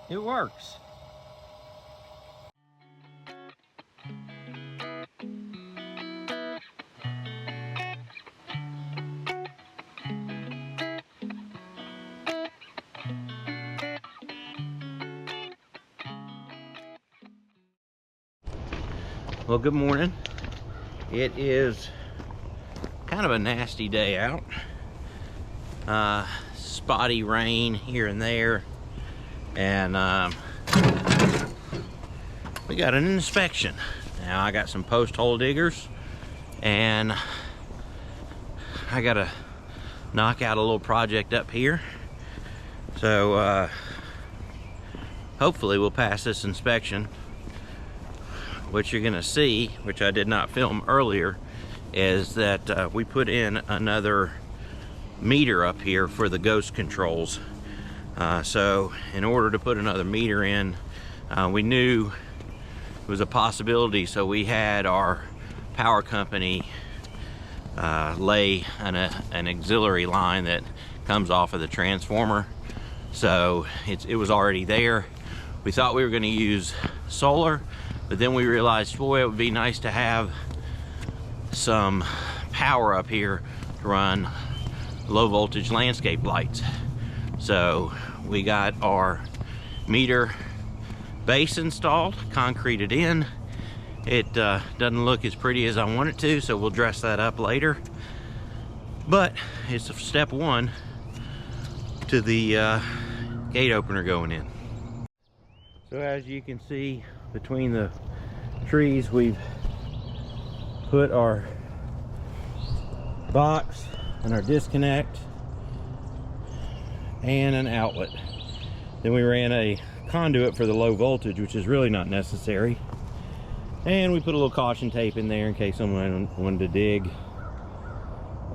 It works. Well, good morning. It is kind of a nasty day out. Spotty rain here and there, and we got an inspection. Now I got some post hole diggers, and I gotta knock out a little project up here. So hopefully we'll pass this inspection. What you're gonna see, which I did not film earlier, is that we put in another meter up here for the ghost controls. So in order to put another meter in, we knew it was a possibility, so we had our power company lay an auxiliary line that comes off of the transformer. So it was already there. We thought we were going to use solar, but then we realized, boy, it would be nice to have some power up here to run low voltage landscape lights. So we got our meter base installed, concreted in. It doesn't look as pretty as I want it to, so we'll dress that up later. But it's step one to the gate opener going in. So as you can see, between the trees, we've put our box and our disconnect and an outlet. Then we ran a conduit for the low voltage, which is really not necessary. And we put a little caution tape in there in case someone wanted to dig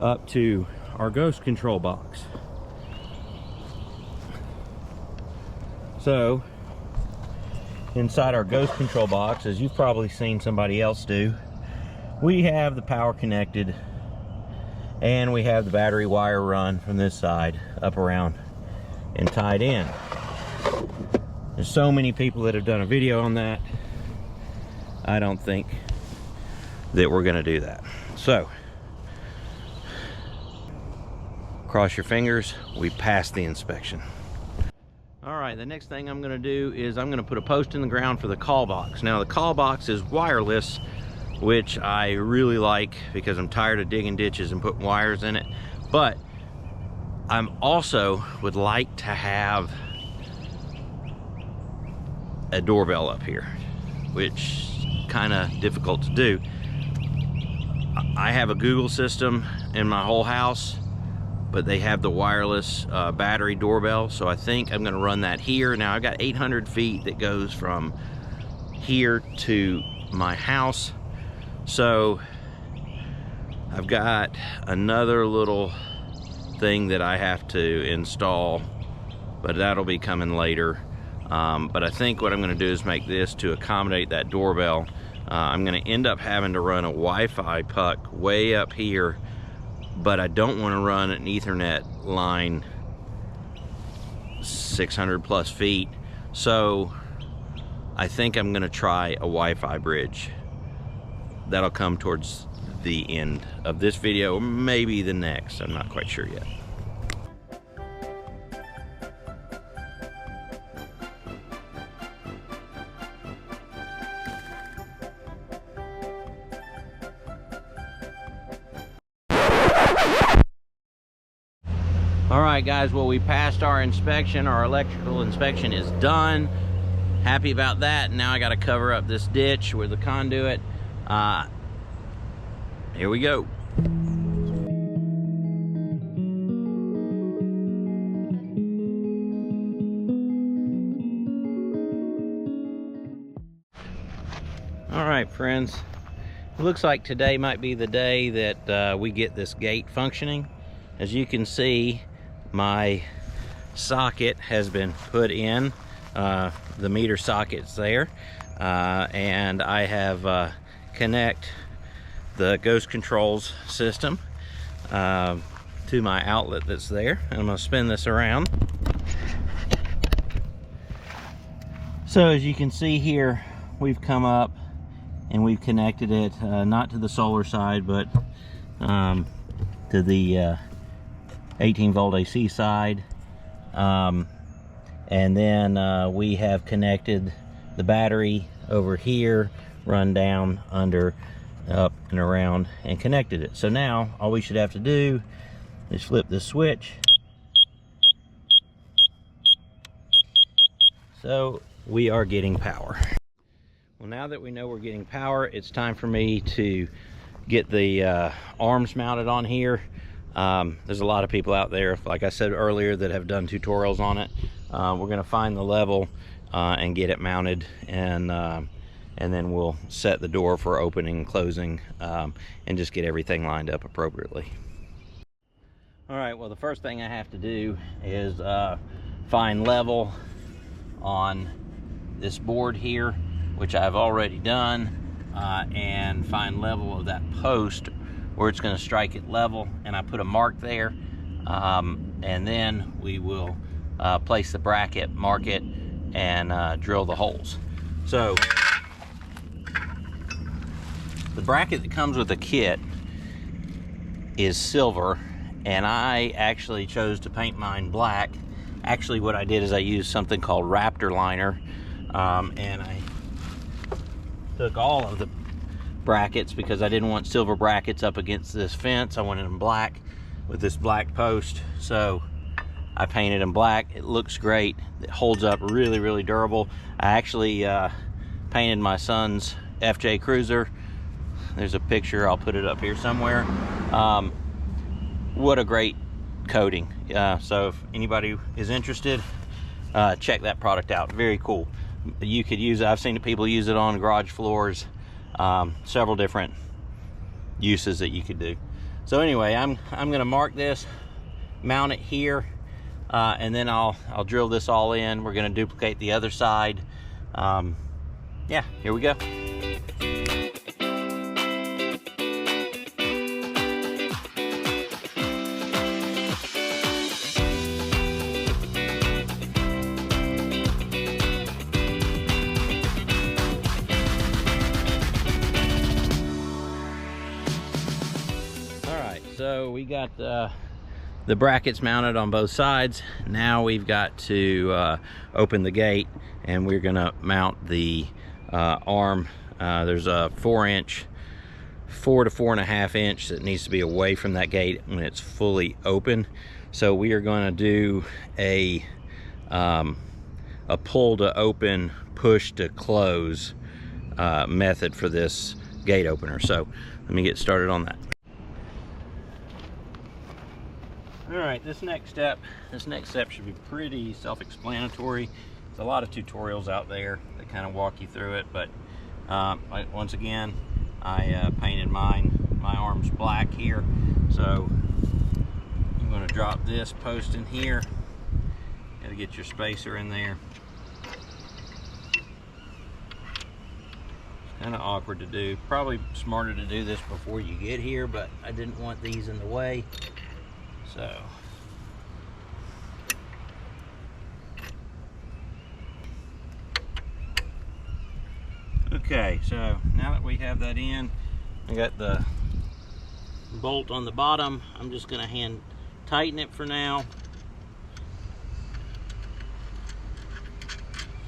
up to our ghost control box. So inside our ghost control box, as you've probably seen somebody else do, we have the power connected, and we have the battery wire run from this side up around and tied in. There's so many people that have done a video on that. I don't think that we're going to do that. So cross your fingers, we passed the inspection. All right, the next thing I'm going to do is I'm going to put a post in the ground for the call box. Now the call box is wireless, which I really like because I'm tired of digging ditches and putting wires in it. But I'm also would like to have a doorbell up here, which is kind of difficult to do. I have a Google system in my whole house, but they have the wireless battery doorbell, so I think I'm gonna run that here. Now I've got 800 feet that goes from here to my house, so I've got another little thing that I have to install, but that'll be coming later. But I think what I'm gonna do is make this to accommodate that doorbell. I'm gonna end up having to run a Wi-Fi puck way up here, but I don't want to run an Ethernet line 600 plus feet. So I think I'm going to try a Wi-Fi bridge. That'll come towards the end of this video, or maybe the next. I'm not quite sure yet. All right, guys, well, we passed our inspection. Our electrical inspection is done. Happy about that. Now I got to cover up this ditch with the conduit. Here we go. All right, friends, it looks like today might be the day that we get this gate functioning. As you can see, my socket has been put in, the meter socket's there, and I have connect the ghost controls system to my outlet that's there. And I'm going to spin this around. So as you can see here, we've come up and we've connected it not to the solar side, but to the 18-volt AC side, and then we have connected the battery over here, run down, under, up and around, and connected it. So now all we should have to do is flip this switch. So we are getting power. Well, now that we know we're getting power, it's time for me to get the arms mounted on here. There's a lot of people out there, like I said earlier, that have done tutorials on it. We're gonna find the level and get it mounted, and then we'll set the door for opening and closing, and just get everything lined up appropriately. All right, well, the first thing I have to do is find level on this board here, which I've already done, and find level of that post where it's going to strike it level, and I put a mark there, and then we will place the bracket, mark it, and drill the holes. So the bracket that comes with the kit is silver, and I actually chose to paint mine black. Actually, what I did is I used something called Raptor liner, and I took all of the brackets because I didn't want silver brackets up against this fence. I wanted them black with this black post, so I painted them black. It looks great. It holds up really, really durable. I actually painted my son's FJ Cruiser. There's a picture, I'll put it up here somewhere. What a great coating. So if anybody is interested, check that product out. Very cool. You could use it, I've seen people use it on garage floors, several different uses that you could do. So anyway, I'm gonna mark this, mount it here, and then I'll drill this all in. We're gonna duplicate the other side. Yeah, here we go. So we got the brackets mounted on both sides. Now we've got to open the gate, and we're gonna mount the arm. There's a 4 to 4.5 inch that needs to be away from that gate when it's fully open. So we are gonna do a pull to open, push to close method for this gate opener. So let me get started on that. All right, this next step should be pretty self-explanatory. There's a lot of tutorials out there that kind of walk you through it, but once again, I painted my arms black here. So I'm going to drop this post in here. Got to get your spacer in there. It's kind of awkward to do. Probably smarter to do this before you get here, but I didn't want these in the way. So okay, so now that we have that in, I got the bolt on the bottom. I'm just going to hand tighten it for now,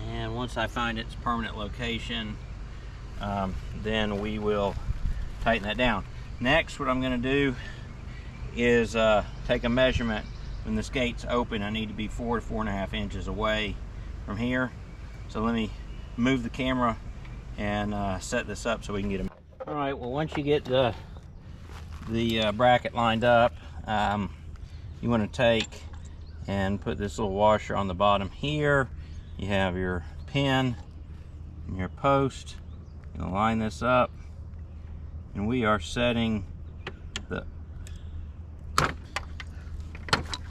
and once I find its permanent location, then we will tighten that down. Next, what I'm going to do is take a measurement. When this gate's open, I need to be 4 to 4.5 inches away from here. So let me move the camera and set this up so we can get them. All right, well, once you get the bracket lined up, you want to take and put this little washer on the bottom here. You have your pin and your post. You're gonna line this up, and we are setting the,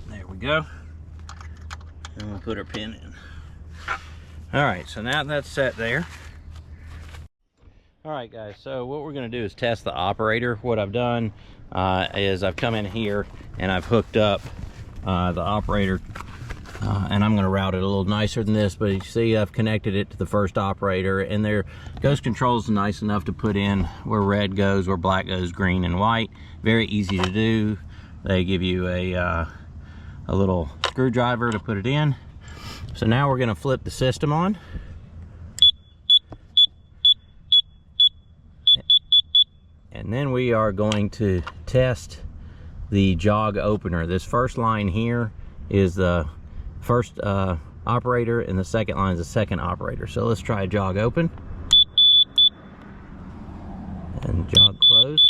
there we go, and we'll put our pin in. All right, so now that's set there. All right, guys, so what we're gonna do is test the operator. What I've done is I've come in here and I've hooked up the operator and I'm going to route it a little nicer than this, but you see I've connected it to the first operator, and their ghost control is nice enough to put in where red goes, where black goes, green and white. Very easy to do. They give you a little screwdriver to put it in. So now we're going to flip the system on. And then we are going to test the jog opener. This first line here is the first operator, and the second line is the second operator. So let's try jog open. And jog close.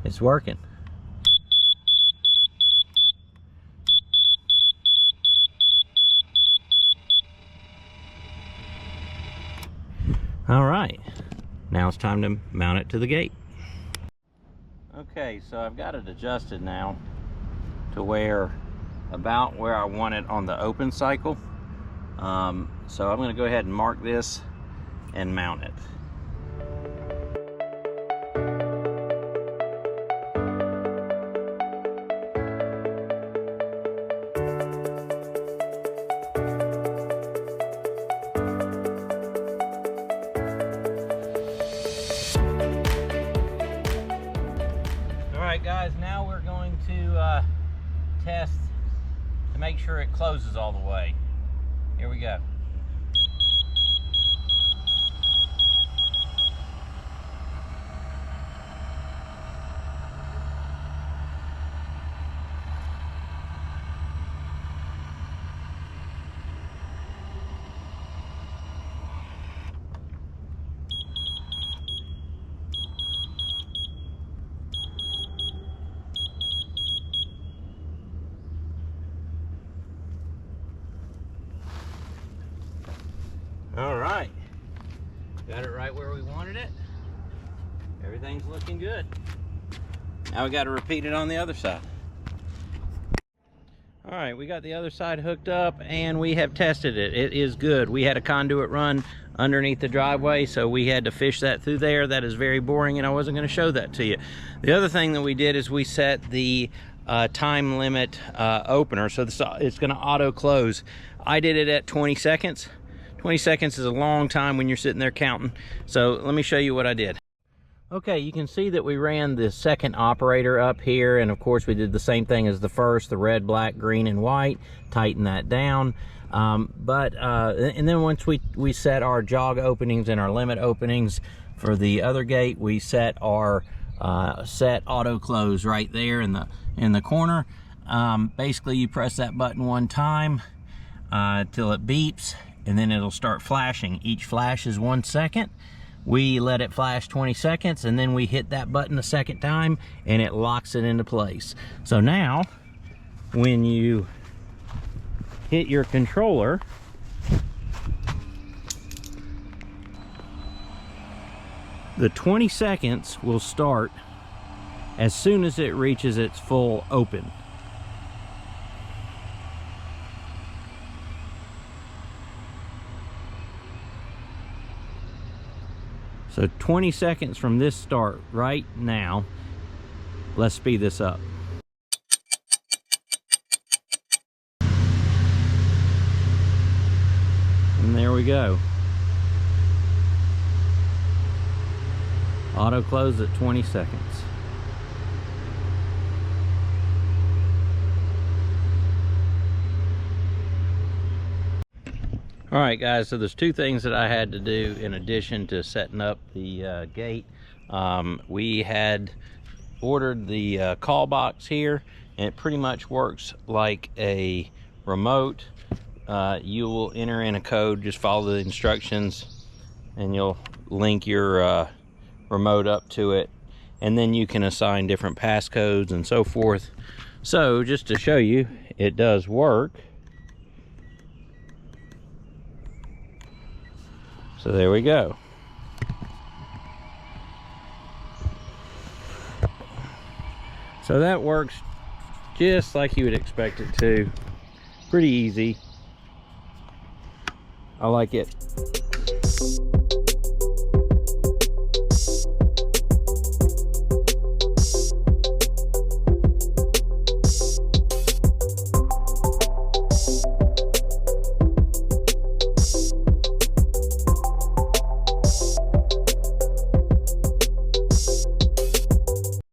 It's working. All right, now it's time to mount it to the gate. Okay, so I've got it adjusted now to about where I want it on the open cycle. So I'm going to go ahead and mark this and mount it. Alright guys, now we're going to test to make sure it closes all the way. Here we go. All right, got it right where we wanted it. Everything's looking good. Now we got to repeat it on the other side. All right, we got the other side hooked up and we have tested it. It is good. We had a conduit run underneath the driveway, so we had to fish that through there. That is very boring, and I wasn't going to show that to you. The other thing that we did is we set the time limit opener, so it's going to auto close. I did it at 20 seconds. 20 seconds is a long time when you're sitting there counting. So let me show you what I did. Okay, you can see that we ran the second operator up here, and of course we did the same thing as the first, the red, black, green, and white. Tighten that down. And then once we set our jog openings and our limit openings for the other gate, we set our set auto close right there in the corner. Basically, you press that button one time till it beeps, and then it'll start flashing. Each flash is 1 second. We let it flash 20 seconds, and then we hit that button a second time, and it locks it into place. So now, when you hit your controller, the 20 seconds will start as soon as it reaches its full open. So 20 seconds from this start right now. Let's speed this up. And there we go. Auto close at 20 seconds. All right guys, so there's two things that I had to do in addition to setting up the gate. We had ordered the call box here, and it pretty much works like a remote. You will enter in a code, just follow the instructions, and you'll link your remote up to it, and then you can assign different passcodes and so forth. So just to show you, it does work. So there we go. So that works just like you would expect it to. Pretty easy. I like it.